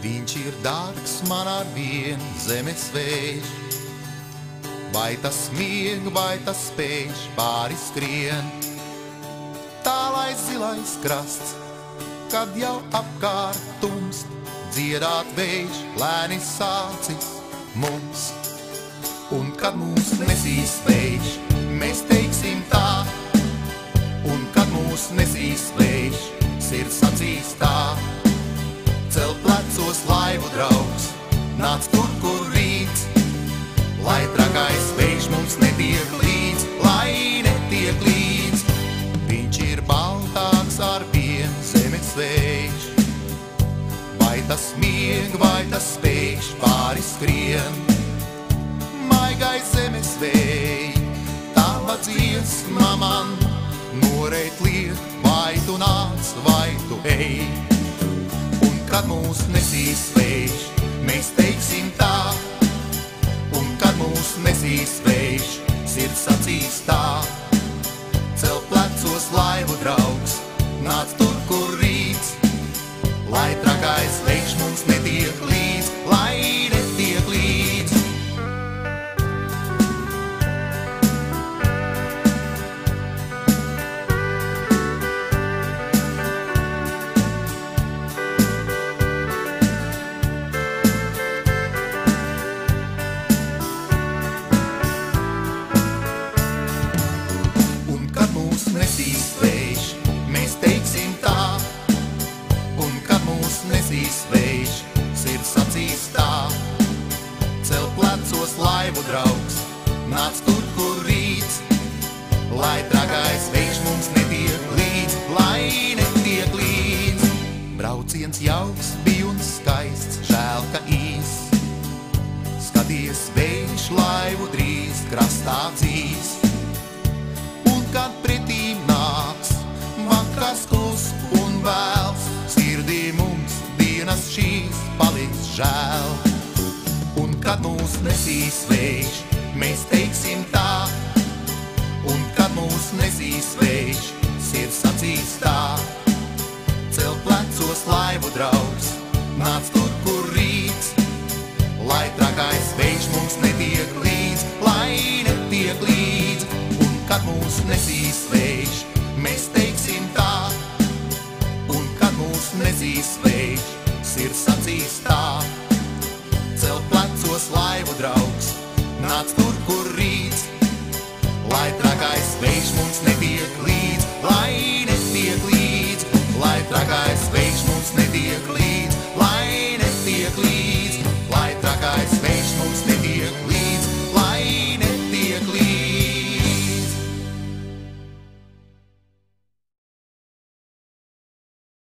Viņš ir dārgs man ar vien zemes vējš, vai tas mieg, vai tas spēj pāri skrien. Tā lai zilais krasts, kad jau apkārt tumst, dziedāt vējš lēni sācis mums. Un kad mūs nesīs vējš, mēs teiksim tā, un kad mūs nesīs vējš, sirds sacīs tā. Cel plecos laivu draugs, nāc tur, kur rīts, lai trakais vējš mums netiek līdz, lai netiek līdz. Viņš ir baltāks ar vien zemes vējš, vai tas mieg, vai tas spēj pāri skrien. Maigais zemes vēj, tava dziesma man noreit liek, vai tu nāc, vai tu ej. Un kad mūs nesīs vējš, mēs teiksim tā, un kad mūs nesīs vējš, sirds sacīs tā. Cel plecos laivu draugs, nāc tur, kur rīts, lai trakais vējš mums netiek līdz, lai netiek līdz. Nesīs vējš, mēs teiksim tā, un kad mūs nesīs vējš, sirds sacīs tā. Cel plecos laivu draugs, nāc tur, kur rīts, lai trakais vējš mums netiek līdz, lai netiek līdz. Brauciens jauks bija un skaists, žēl, ka īs. Skaties, vējš laivu drīz krastā dzīs. Kad pretīm nāks, vakars klus un vēls, sirdī mums dienas šīs paliks žēl. Un kad mūs nesīs vējš, mēs teiksim tā, un kad mūs nesīs vējš, sirds sacīs tā. Cel plecos laivu draugs, nāc tur, kur rīts, lai trakais vējš mums netiek līdz, lai netiek līdz. Kad mūs nesīs vējš,